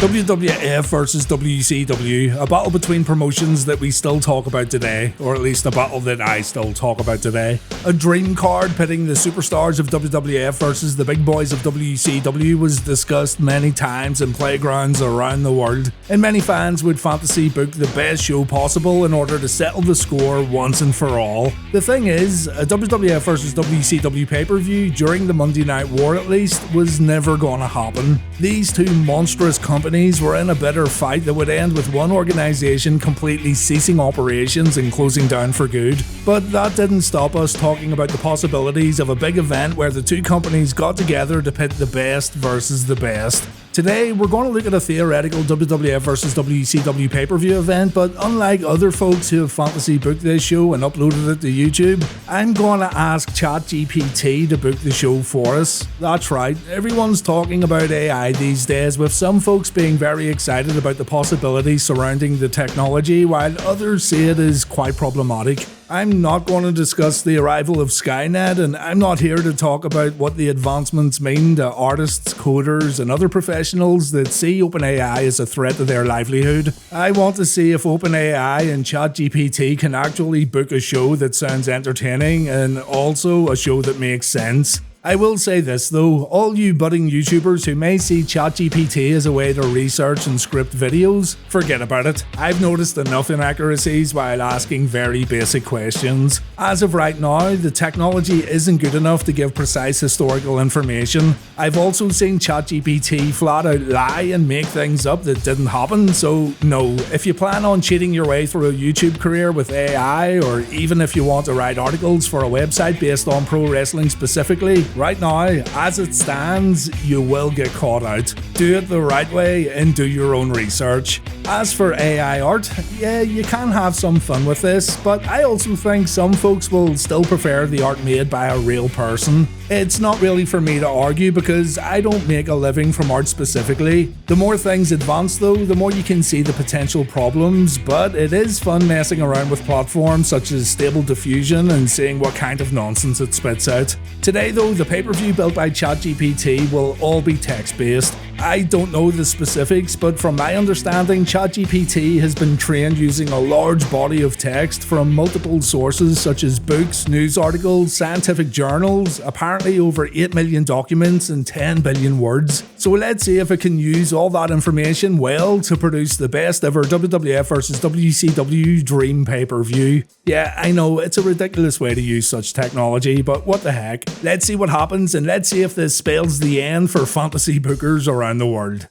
WWF versus WCW, a battle between promotions that we still talk about today, or at least a battle that I still talk about today. A dream card pitting the superstars of WWF versus the big boys of WCW was discussed many times in playgrounds around the world, and many fans would fantasy book the best show possible in order to settle the score once and for all. The thing is, a WWF versus WCW pay-per-view, during the Monday Night War at least, was never gonna happen. These two monstrous companies were in a bitter fight that would end with one organisation completely ceasing operations and closing down for good. But that didn't stop us talking about the possibilities of a big event where the two companies got together to pit the best versus the best. Today, we're going to look at a theoretical WWF versus WCW pay-per-view event, but unlike other folks who have fantasy booked this show and uploaded it to YouTube, I'm going to ask ChatGPT to book the show for us. That's right, everyone's talking about AI these days, with some folks being very excited about the possibilities surrounding the technology, while others see it as quite problematic. I'm not going to discuss the arrival of Skynet, and I'm not here to talk about what the advancements mean to artists, coders, and other professionals that see OpenAI as a threat to their livelihood. I want to see if OpenAI and ChatGPT can actually book a show that sounds entertaining and also a show that makes sense. I will say this though, all you budding YouTubers who may see ChatGPT as a way to research and script videos, forget about it. I've noticed enough inaccuracies while asking very basic questions. As of right now, the technology isn't good enough to give precise historical information. I've also seen ChatGPT flat out lie and make things up that didn't happen, so no, if you plan on cheating your way through a YouTube career with AI, or even if you want to write articles for a website based on pro wrestling specifically, right now, as it stands, you will get caught out. Do it the right way and do your own research. As for AI art, yeah, you can have some fun with this, but I also think some folks will still prefer the art made by a real person. It's not really for me to argue because I don't make a living from art specifically. The more things advance though, the more you can see the potential problems, but it is fun messing around with platforms such as Stable Diffusion and seeing what kind of nonsense it spits out. Today though, the pay-per-view built by ChatGPT will all be text-based. I don't know the specifics, but from my understanding, ChatGPT has been trained using a large body of text from multiple sources such as books, news articles, scientific journals, apparently over 8 million documents and 10 billion words. So let's see if it can use all that information well to produce the best ever WWF versus WCW dream pay-per-view. Yeah, I know, it's a ridiculous way to use such technology, but what the heck. Let's see what happens, and let's see if this spells the end for fantasy bookers around the world.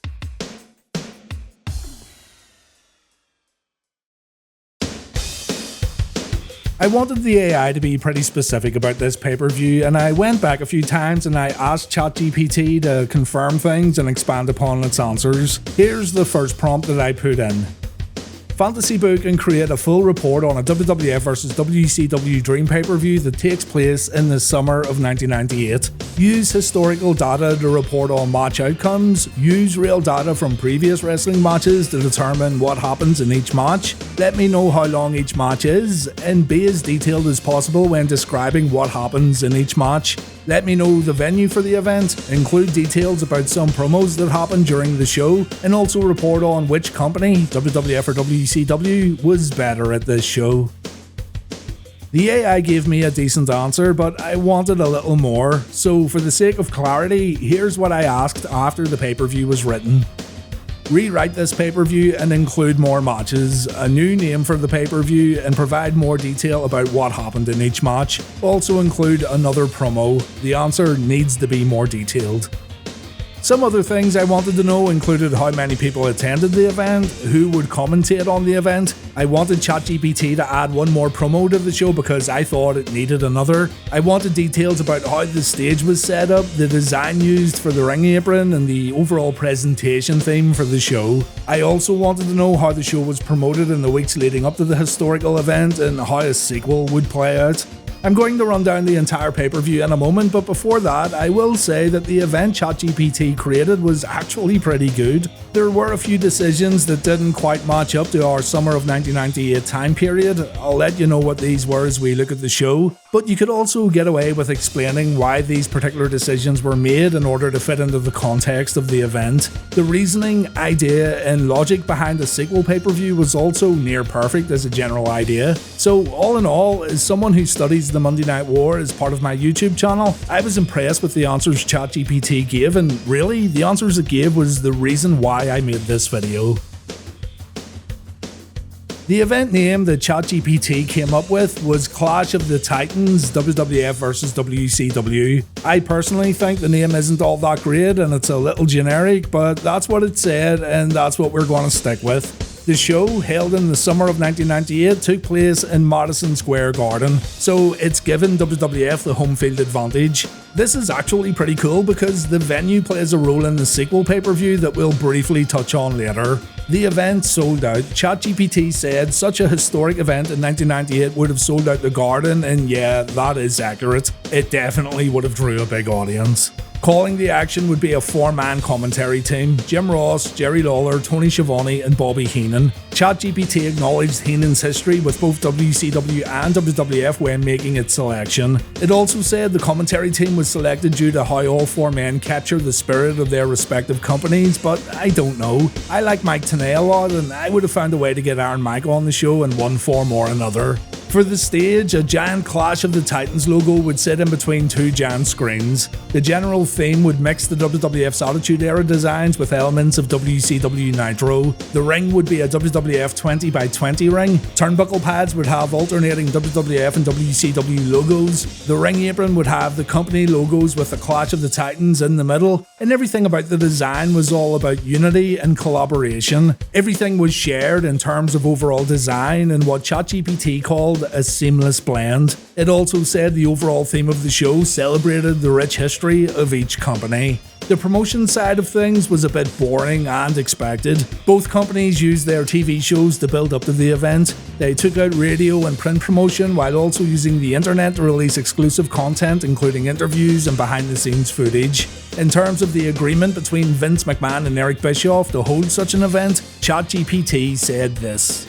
I wanted the AI to be pretty specific about this pay-per-view, and I went back a few times and I asked ChatGPT to confirm things and expand upon its answers. Here's the first prompt that I put in. Fantasy book and create a full report on a WWF versus WCW dream pay-per-view that takes place in the summer of 1998. Use historical data to report on match outcomes. Use real data from previous wrestling matches to determine what happens in each match. Let me know how long each match is, and be as detailed as possible when describing what happens in each match. Let me know the venue for the event, include details about some promos that happened during the show, and also report on which company, WWF or WCW, was better at this show. The AI gave me a decent answer, but I wanted a little more, so for the sake of clarity, here's what I asked after the pay-per-view was written. Rewrite this pay-per-view and include more matches, a new name for the pay-per-view, and provide more detail about what happened in each match. Also include another promo. The answer needs to be more detailed. Some other things I wanted to know included how many people attended the event, who would commentate on the event. I wanted ChatGPT to add one more promo to the show because I thought it needed another. I wanted details about how the stage was set up, the design used for the ring apron, and the overall presentation theme for the show. I also wanted to know how the show was promoted in the weeks leading up to the historical event and how a sequel would play out. I'm going to run down the entire pay-per-view in a moment, but before that, I will say that the event ChatGPT created was actually pretty good. There were a few decisions that didn't quite match up to our summer of 1998 time period. I'll let you know what these were as we look at the show. But you could also get away with explaining why these particular decisions were made in order to fit into the context of the event. The reasoning, idea, and logic behind the sequel pay-per-view was also near perfect as a general idea. So all in all, as someone who studies the Monday Night War as part of my YouTube channel, I was impressed with the answers ChatGPT gave, and really, the answers it gave was the reason why I made this video. The event name that ChatGPT came up with was Clash of the Titans, WWF vs WCW. I personally think the name isn't all that great and it's a little generic, but that's what it said and that's what we're going to stick with. The show, held in the summer of 1998, took place in Madison Square Garden, so it's given WWF the home field advantage. This is actually pretty cool because the venue plays a role in the sequel pay-per-view that we'll briefly touch on later. The event sold out. ChatGPT said such a historic event in 1998 would have sold out the Garden, and yeah, that is accurate. It definitely would have drew a big audience. Calling the action would be a four-man commentary team: Jim Ross, Jerry Lawler, Tony Schiavone, and Bobby Heenan. ChatGPT acknowledged Heenan's history with both WCW and WWF when making its selection. It also said the commentary team was selected due to how all four men capture the spirit of their respective companies, but I don't know. I like Mike Tenay a lot, and I would have found a way to get Iron Mike on the show in one form or another. For the stage, a giant Clash of the Titans logo would sit in between two giant screens. The general theme would mix the WWF's Attitude Era designs with elements of WCW Nitro. The ring would be a WWF 20x20 ring. Turnbuckle pads would have alternating WWF and WCW logos. The ring apron would have the company logos with the Clash of the Titans in the middle. And everything about the design was all about unity and collaboration. Everything was shared in terms of overall design and what ChatGPT called a seamless blend. It also said the overall theme of the show celebrated the rich history of each company. The promotion side of things was a bit boring and expected. Both companies used their TV shows to build up to the event. They took out radio and print promotion while also using the internet to release exclusive content, including interviews and behind-the-scenes footage. In terms of the agreement between Vince McMahon and Eric Bischoff to hold such an event, ChatGPT said this.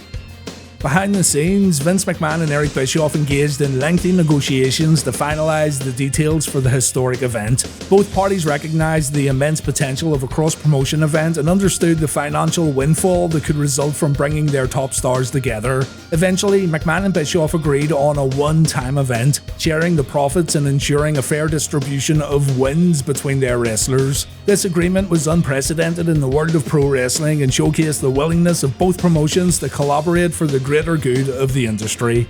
Behind the scenes, Vince McMahon and Eric Bischoff engaged in lengthy negotiations to finalize the details for the historic event. Both parties recognized the immense potential of a cross-promotion event and understood the financial windfall that could result from bringing their top stars together. Eventually, McMahon and Bischoff agreed on a one-time event, sharing the profits and ensuring a fair distribution of wins between their wrestlers. This agreement was unprecedented in the world of pro wrestling and showcased the willingness of both promotions to collaborate for the greater good of the industry.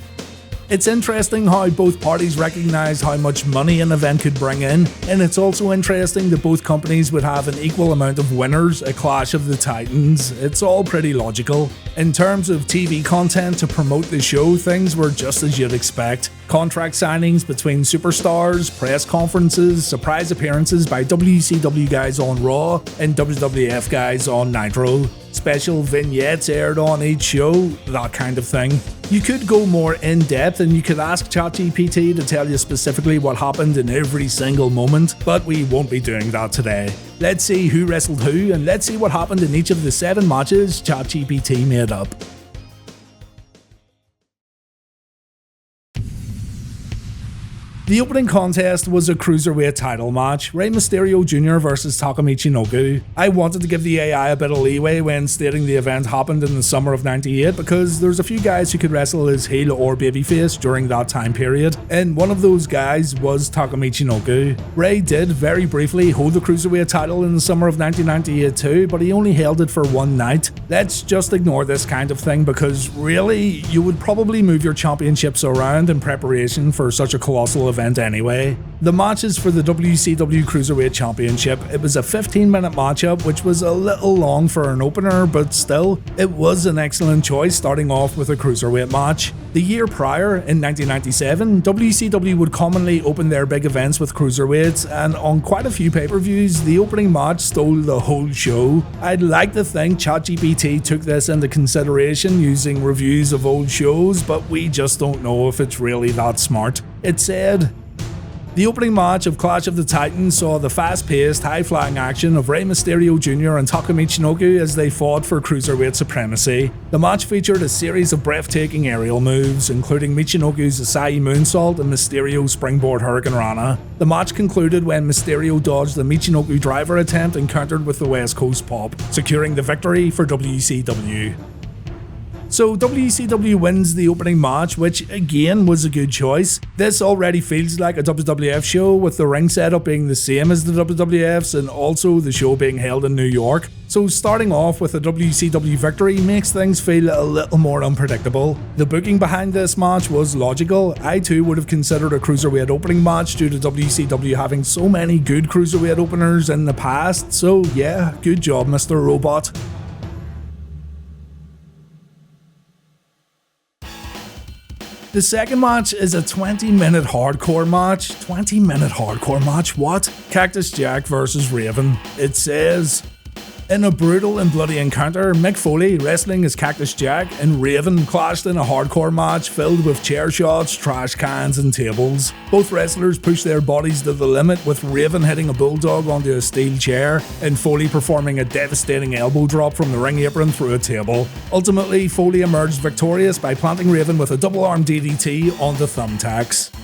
It's interesting how both parties recognized how much money an event could bring in, and it's also interesting that both companies would have an equal amount of winners at Clash of the Titans. It's all pretty logical. In terms of TV content to promote the show, things were just as you'd expect. Contract signings between superstars, press conferences, surprise appearances by WCW guys on Raw and WWF guys on Nitro. Special vignettes aired on each show, that kind of thing. You could go more in-depth and you could ask ChatGPT to tell you specifically what happened in every single moment, but we won't be doing that today. Let's see who wrestled who, and let's see what happened in each of the 7 matches ChatGPT made up. The opening contest was a cruiserweight title match, Rey Mysterio Jr. versus Takamichi Inoue. I wanted to give the AI a bit of leeway when stating the event happened in the summer of '98 because there's a few guys who could wrestle as heel or babyface during that time period, and one of those guys was Takamichi Inoue. Rey did very briefly hold the cruiserweight title in the summer of 1998 too, but he only held it for one night. Let's just ignore this kind of thing because really, you would probably move your championships around in preparation for such a colossal event anyway. The matches for the WCW Cruiserweight Championship, it was a 15-minute matchup which was a little long for an opener, but still, it was an excellent choice starting off with a cruiserweight match. The year prior, in 1997, WCW would commonly open their big events with cruiserweights, and on quite a few pay-per-views, the opening match stole the whole show. I'd like to think ChatGPT took this into consideration using reviews of old shows, but we just don't know if it's really that smart. It said, The opening match of Clash of the Titans saw the fast-paced, high-flying action of Rey Mysterio Jr. and Taka Michinoku as they fought for cruiserweight supremacy. The match featured a series of breathtaking aerial moves, including Michinoku's Asai moonsault and Mysterio's springboard Hurricane Rana. The match concluded when Mysterio dodged the Michinoku driver attempt and countered with the West Coast Pop, securing the victory for WCW. So WCW wins the opening match, which again was a good choice. This already feels like a WWF show, with the ring setup being the same as the WWF's and also the show being held in New York. So starting off with a WCW victory makes things feel a little more unpredictable. The booking behind this match was logical. I too would have considered a cruiserweight opening match due to WCW having so many good cruiserweight openers in the past. So yeah, good job, Mr. Robot. The second match is a 20-minute hardcore match. 20-minute hardcore match? What? Cactus Jack versus Raven. It says, in a brutal and bloody encounter, Mick Foley, wrestling as Cactus Jack, and Raven clashed in a hardcore match filled with chair shots, trash cans, and tables. Both wrestlers pushed their bodies to the limit, with Raven hitting a bulldog onto a steel chair, and Foley performing a devastating elbow drop from the ring apron through a table. Ultimately, Foley emerged victorious by planting Raven with a double-arm DDT onto thumbtacks.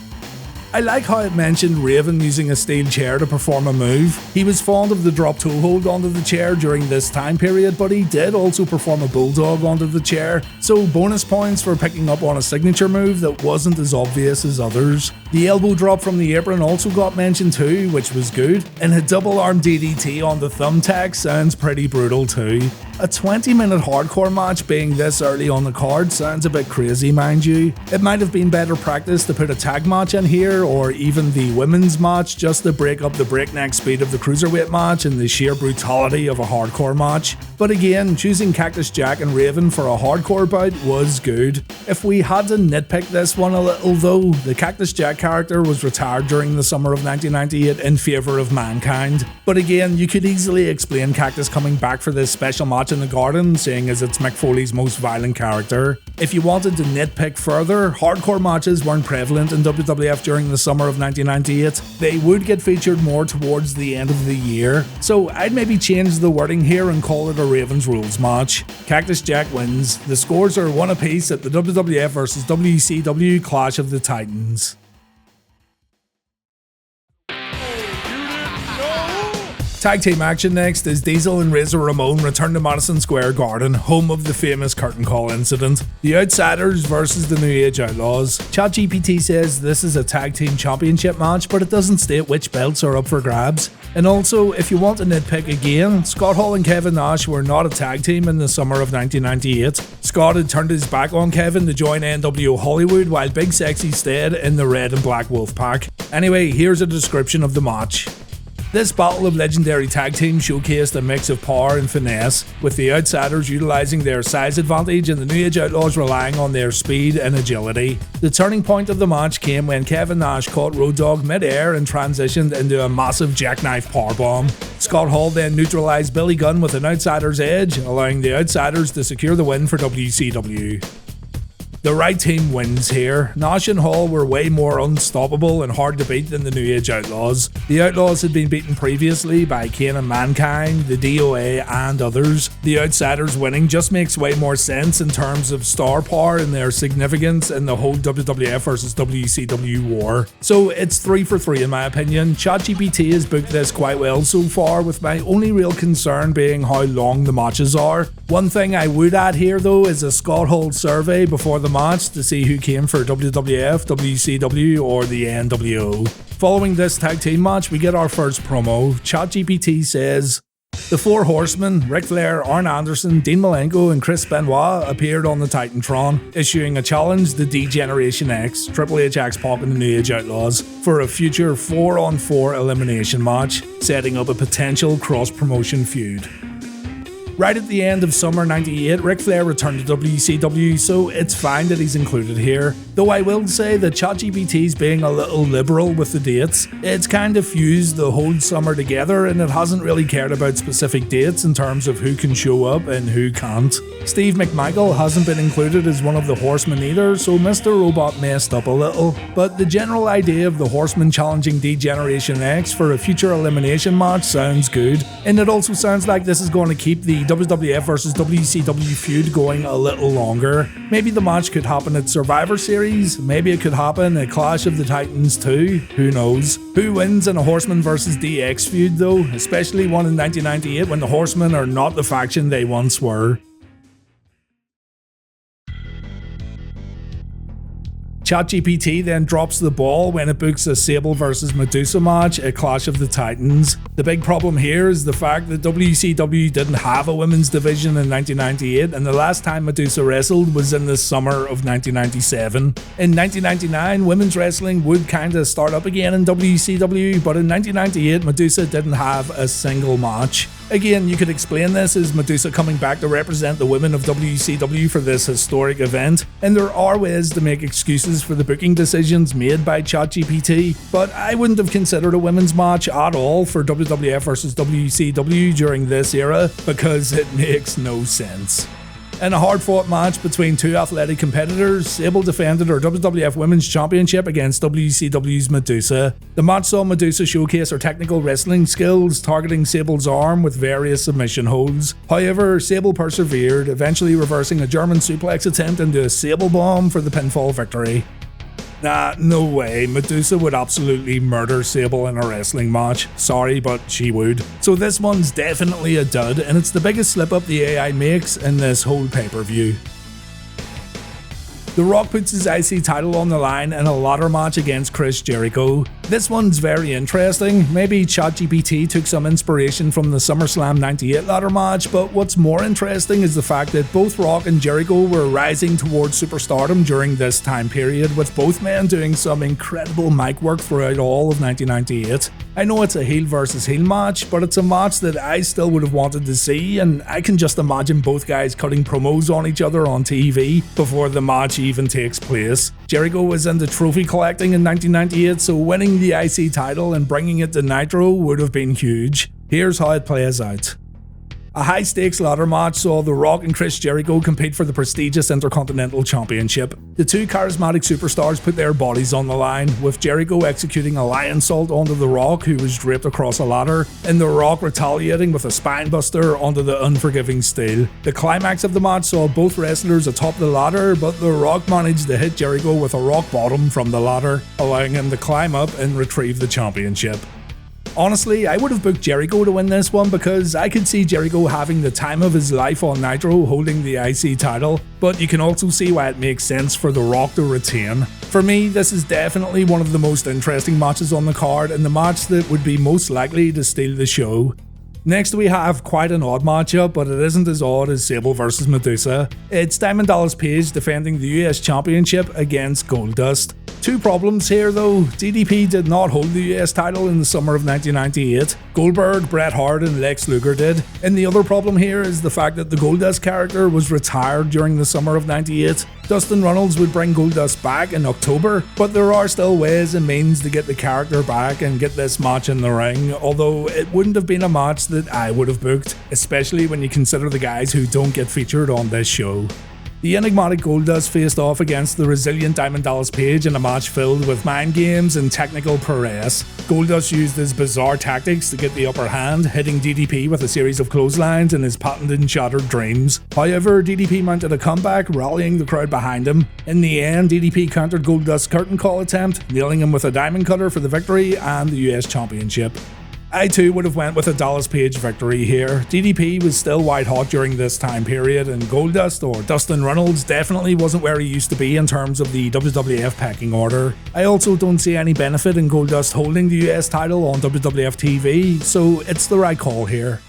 I like how it mentioned Raven using a steel chair to perform a move. He was fond of the drop toe hold onto the chair during this time period, but he did also perform a bulldog onto the chair, so bonus points for picking up on a signature move that wasn't as obvious as others. The elbow drop from the apron also got mentioned too, which was good, and a double arm DDT on the thumbtack sounds pretty brutal too. A 20-minute hardcore match being this early on the card sounds a bit crazy, mind you. It might have been better practice to put a tag match in here, or even the women's match, just to break up the breakneck speed of the cruiserweight match and the sheer brutality of a hardcore match. But again, choosing Cactus Jack and Raven for a hardcore bout was good. If we had to nitpick this one a little though, the Cactus Jack character was retired during the summer of 1998 in favour of Mankind. But again, you could easily explain Cactus coming back for this special match in the Garden, seeing as it's Mick Foley's most violent character. If you wanted to nitpick further, hardcore matches weren't prevalent in WWF during the summer of 1998. They would get featured more towards the end of the year, so I'd maybe change the wording here and call it a Ravens Rules match. Cactus Jack wins. The scores are 1 apiece at the WWF vs WCW Clash of the Titans. Tag team action next as Diesel and Razor Ramon return to Madison Square Garden, home of the famous curtain call incident. The Outsiders versus the New Age Outlaws. ChatGPT says this is a tag team championship match, but it doesn't state which belts are up for grabs. And also, if you want to nitpick again, Scott Hall and Kevin Nash were not a tag team in the summer of 1998. Scott had turned his back on Kevin to join NWO Hollywood, while Big Sexy stayed in the Red and Black Wolfpack. Anyway, here's a description of the match. This battle of legendary tag teams showcased a mix of power and finesse, with the Outsiders utilising their size advantage and the New Age Outlaws relying on their speed and agility. The turning point of the match came when Kevin Nash caught Road Dogg mid-air and transitioned into a massive jackknife powerbomb. Scott Hall then neutralised Billy Gunn with an Outsider's edge, allowing the Outsiders to secure the win for WCW. The right team wins here. Nash and Hall were way more unstoppable and hard to beat than the New Age Outlaws. The Outlaws had been beaten previously by Kane and Mankind, the DOA and others. The Outsiders winning just makes way more sense in terms of star power and their significance in the whole WWF vs WCW war. So it's 3 for 3 in my opinion. ChatGPT has booked this quite well so far, with my only real concern being how long the matches are. One thing I would add here though is a Scott Hall survey before the match to see who came for WWF, WCW or the NWO. Following this tag team match, we get our first promo. ChatGPT says, the Four Horsemen, Ric Flair, Arn Anderson, Dean Malenko and Chris Benoit appeared on the Titantron, issuing a challenge to D-Generation X, Triple H, X-Pac and the New Age Outlaws for a future 4-on-4 elimination match, setting up a potential cross-promotion feud. Right at the end of summer 98, Ric Flair returned to WCW, so it's fine that he's included here. Though I will say that ChatGPT's being a little liberal with the dates. It's kind of fused the whole summer together and it hasn't really cared about specific dates in terms of who can show up and who can't. Steve McMichael hasn't been included as one of the Horsemen either, so Mr. Robot messed up a little. But the general idea of the Horsemen challenging D-Generation X for a future elimination match sounds good, and it also sounds like this is going to keep the WWF versus WCW feud going a little longer. Maybe the match could happen at Survivor Series, maybe it could happen at Clash of the Titans too, who knows. Who wins in a Horseman versus DX feud though, especially one in 1998 when the Horsemen are not the faction they once were. ChatGPT then drops the ball when it books a Sable vs Medusa match at Clash of the Titans. The big problem here is the fact that WCW didn't have a women's division in 1998 and the last time Medusa wrestled was in the summer of 1997. In 1999, women's wrestling would kinda start up again in WCW, but in 1998 Medusa didn't have a single match. Again, you could explain this as Medusa coming back to represent the women of WCW for this historic event, and there are ways to make excuses for the booking decisions made by ChatGPT, but I wouldn't have considered a women's match at all for WWF versus WCW during this era because it makes no sense. In a hard-fought match between two athletic competitors, Sable defended her WWF Women's Championship against WCW's Medusa. The match saw Medusa showcase her technical wrestling skills, targeting Sable's arm with various submission holds. However, Sable persevered, eventually reversing a German suplex attempt into a Sable bomb for the pinfall victory. Nah, no way. Medusa would absolutely murder Sable in a wrestling match. Sorry, but she would. So this one's definitely a dud, and it's the biggest slip up the AI makes in this whole pay-per-view. The Rock puts his IC title on the line in a ladder match against Chris Jericho. This one's very interesting. Maybe ChatGPT took some inspiration from the SummerSlam 98 ladder match, but what's more interesting is the fact that both Rock and Jericho were rising towards superstardom during this time period, with both men doing some incredible mic work throughout all of 1998. I know it's a heel versus heel match, but it's a match that I still would have wanted to see, and I can just imagine both guys cutting promos on each other on TV before the match even takes place. Jericho was into trophy collecting in 1998, so winning the IC title and bringing it to Nitro would have been huge. Here's how it plays out. A high-stakes ladder match saw The Rock and Chris Jericho compete for the prestigious Intercontinental Championship. The two charismatic superstars put their bodies on the line, with Jericho executing a lion salt onto The Rock, who was draped across a ladder, and The Rock retaliating with a spinebuster onto the unforgiving steel. The climax of the match saw both wrestlers atop the ladder, but The Rock managed to hit Jericho with a rock bottom from the ladder, allowing him to climb up and retrieve the championship. Honestly, I would have booked Jericho to win this one because I could see Jericho having the time of his life on Nitro holding the IC title, but you can also see why it makes sense for The Rock to retain. For me, this is definitely one of the most interesting matches on the card and the match that would be most likely to steal the show. Next we have quite an odd matchup, but it isn't as odd as Sable vs Medusa. It's Diamond Dallas Page defending the US Championship against Goldust. Two problems here though. DDP did not hold the US title in the summer of 1998. Goldberg, Bret Hart and Lex Luger did. And the other problem here is the fact that the Goldust character was retired during the summer of 98. Dustin Runnels would bring Goldust back in October, but there are still ways and means to get the character back and get this match in the ring, although it wouldn't have been a match that I would have booked, especially when you consider the guys who don't get featured on this show. The enigmatic Goldust faced off against the resilient Diamond Dallas Page in a match filled with mind games and technical prowess. Goldust used his bizarre tactics to get the upper hand, hitting DDP with a series of clotheslines and his patented shattered dreams. However, DDP mounted a comeback, rallying the crowd behind him. In the end, DDP countered Goldust's curtain call attempt, nailing him with a diamond cutter for the victory and the US Championship. I too would have went with a Dallas Page victory here. DDP was still white hot during this time period, and Goldust, or Dustin Runnels, definitely wasn't where he used to be in terms of the WWF pecking order. I also don't see any benefit in Goldust holding the US title on WWF TV, so it's the right call here.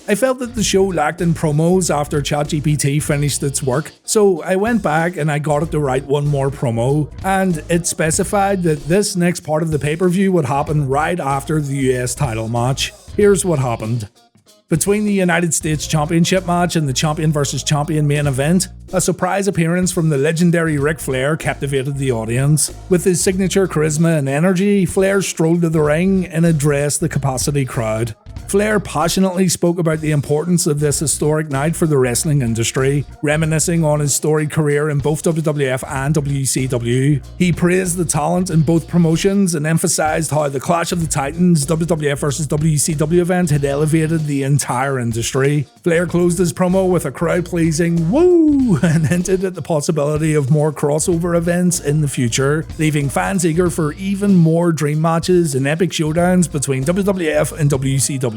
I felt that the show lacked in promos after ChatGPT finished its work, so I went back and I got it to write one more promo, and it specified that this next part of the pay-per-view would happen right after the US title match. Here's what happened. Between the United States Championship match and the Champion vs. Champion main event, a surprise appearance from the legendary Ric Flair captivated the audience. With his signature charisma and energy, Flair strolled to the ring and addressed the capacity crowd. Flair passionately spoke about the importance of this historic night for the wrestling industry, reminiscing on his storied career in both WWF and WCW. He praised the talent in both promotions and emphasized how the Clash of the Titans WWF vs. WCW event had elevated the entire industry. Flair closed his promo with a crowd-pleasing "woo" and hinted at the possibility of more crossover events in the future, leaving fans eager for even more dream matches and epic showdowns between WWF and WCW.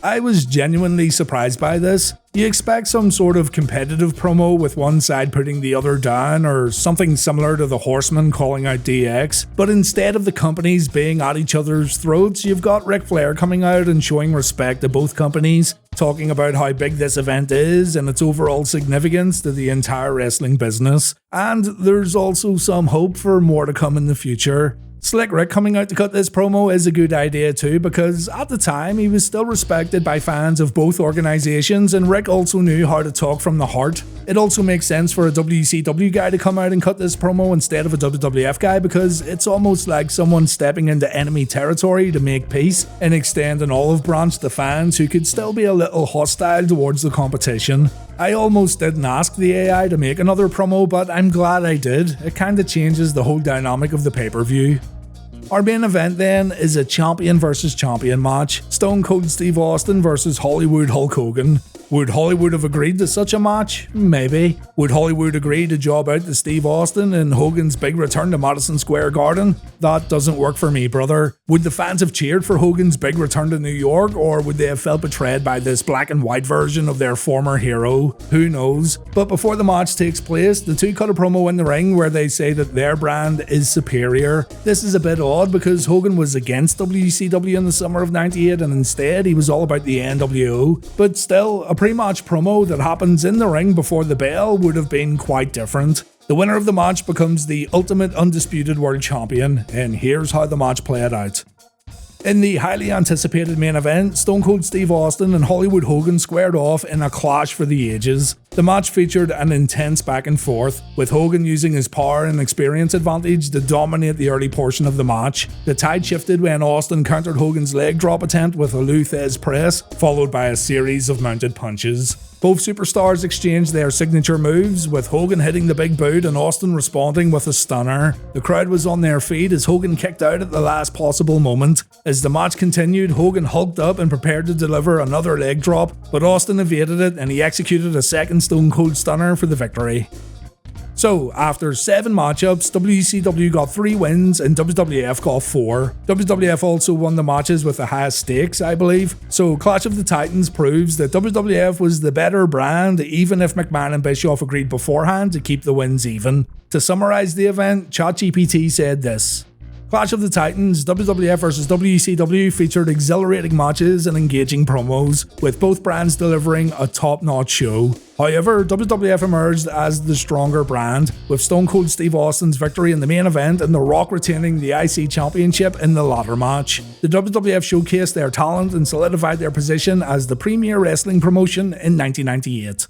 I was genuinely surprised by this. You expect some sort of competitive promo with one side putting the other down, or something similar to the Horsemen calling out DX, but instead of the companies being at each other's throats, you've got Ric Flair coming out and showing respect to both companies, talking about how big this event is and its overall significance to the entire wrestling business. And there's also some hope for more to come in the future. Slick Rick coming out to cut this promo is a good idea too, because at the time he was still respected by fans of both organizations, and Rick also knew how to talk from the heart. It also makes sense for a WCW guy to come out and cut this promo instead of a WWF guy, because it's almost like someone stepping into enemy territory to make peace and extend an olive branch to fans who could still be a little hostile towards the competition. I almost didn't ask the AI to make another promo, but I'm glad I did. It kinda changes the whole dynamic of the pay-per-view. Our main event then is a champion versus champion match. Stone Cold Steve Austin versus Hollywood Hulk Hogan. Would Hollywood have agreed to such a match? Maybe. Would Hollywood agree to job out to Steve Austin in Hogan's big return to Madison Square Garden? That doesn't work for me, brother. Would the fans have cheered for Hogan's big return to New York, or would they have felt betrayed by this black and white version of their former hero? Who knows? But before the match takes place, the two cut a promo in the ring where they say that their brand is superior. This is a bit odd because Hogan was against WCW in the summer of '98 and instead he was all about the NWO. But still, a pre-match promo that happens in the ring before the bell would have been quite different. The winner of the match becomes the ultimate undisputed world champion, and here's how the match played out. In the highly anticipated main event, Stone Cold Steve Austin and Hollywood Hogan squared off in a clash for the ages. The match featured an intense back and forth, with Hogan using his power and experience advantage to dominate the early portion of the match. The tide shifted when Austin countered Hogan's leg drop attempt with a Luthez press, followed by a series of mounted punches. Both superstars exchanged their signature moves, with Hogan hitting the big boot and Austin responding with a stunner. The crowd was on their feet as Hogan kicked out at the last possible moment. As the match continued, Hogan hulked up and prepared to deliver another leg drop, but Austin evaded it and he executed a second Stone Cold Stunner for the victory. So, after 7 matchups, WCW got 3 wins and WWF got 4. WWF also won the matches with the highest stakes, I believe. So, Clash of the Titans proves that WWF was the better brand, even if McMahon and Bischoff agreed beforehand to keep the wins even. To summarise the event, ChatGPT said this: Clash of the Titans, WWF vs WCW featured exhilarating matches and engaging promos, with both brands delivering a top-notch show. However, WWF emerged as the stronger brand, with Stone Cold Steve Austin's victory in the main event and The Rock retaining the IC Championship in the latter match. The WWF showcased their talent and solidified their position as the premier wrestling promotion in 1998.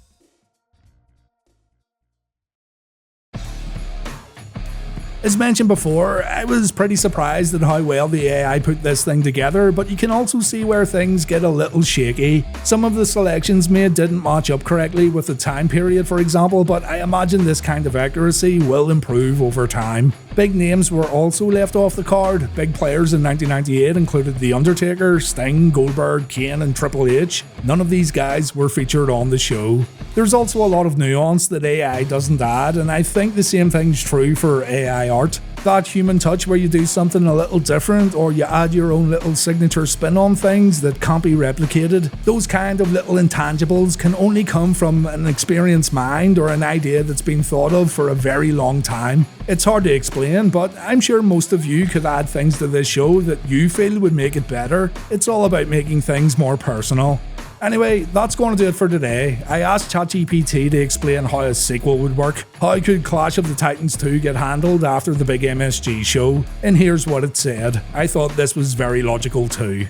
As mentioned before, I was pretty surprised at how well the AI put this thing together, but you can also see where things get a little shaky. Some of the selections made didn't match up correctly with the time period, for example, but I imagine this kind of accuracy will improve over time. Big names were also left off the card. Big players in 1998 included The Undertaker, Sting, Goldberg, Kane and Triple H. None of these guys were featured on the show. There's also a lot of nuance that AI doesn't add, and I think the same thing's true for AI art. That human touch where you do something a little different or you add your own little signature spin on things that can't be replicated. Those kind of little intangibles can only come from an experienced mind or an idea that's been thought of for a very long time. It's hard to explain, but I'm sure most of you could add things to this show that you feel would make it better. It's all about making things more personal. Anyway, that's going to do it for today. I asked ChatGPT to explain how a sequel would work. How could Clash of the Titans 2 get handled after the big MSG show? And here's what it said. I thought this was very logical too.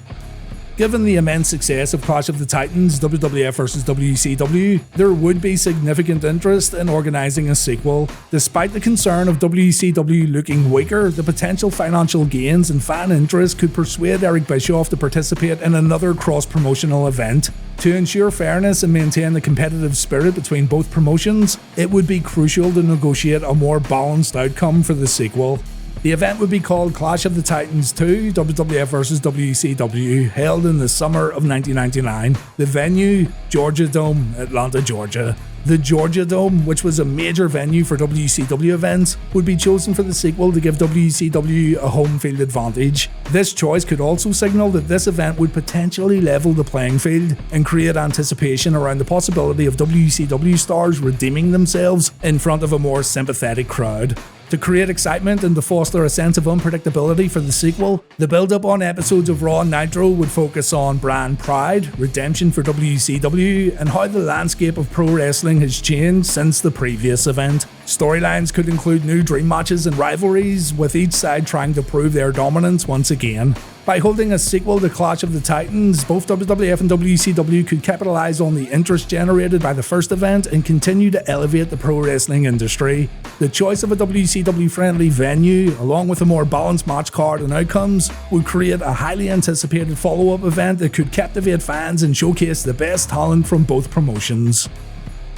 Given the immense success of Clash of the Titans, WWF vs WCW, there would be significant interest in organising a sequel. Despite the concern of WCW looking weaker, the potential financial gains and fan interest could persuade Eric Bischoff to participate in another cross-promotional event. To ensure fairness and maintain the competitive spirit between both promotions, it would be crucial to negotiate a more balanced outcome for the sequel. The event would be called Clash of the Titans 2 WWF vs WCW, held in the summer of 1999. The venue, Georgia Dome, Atlanta, Georgia. The Georgia Dome, which was a major venue for WCW events, would be chosen for the sequel to give WCW a home field advantage. This choice could also signal that this event would potentially level the playing field and create anticipation around the possibility of WCW stars redeeming themselves in front of a more sympathetic crowd. To create excitement and to foster a sense of unpredictability for the sequel, the build-up on episodes of Raw and Nitro would focus on brand pride, redemption for WCW, and how the landscape of pro wrestling has changed since the previous event. Storylines could include new dream matches and rivalries, with each side trying to prove their dominance once again. By holding a sequel to Clash of the Titans, both WWF and WCW could capitalize on the interest generated by the first event and continue to elevate the pro wrestling industry. The choice of a WCW-friendly venue, along with a more balanced match card and outcomes, would create a highly anticipated follow-up event that could captivate fans and showcase the best talent from both promotions.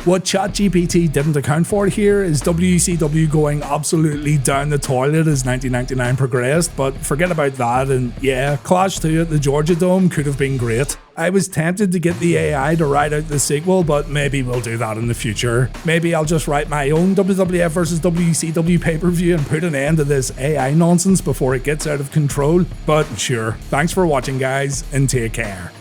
What ChatGPT didn't account for here is WCW going absolutely down the toilet as 1999 progressed, but forget about that, and yeah, Clash 2 at the Georgia Dome could have been great. I was tempted to get the AI to write out the sequel, but maybe we'll do that in the future. Maybe I'll just write my own WWF vs WCW pay-per-view and put an end to this AI nonsense before it gets out of control. But sure, thanks for watching guys, and take care.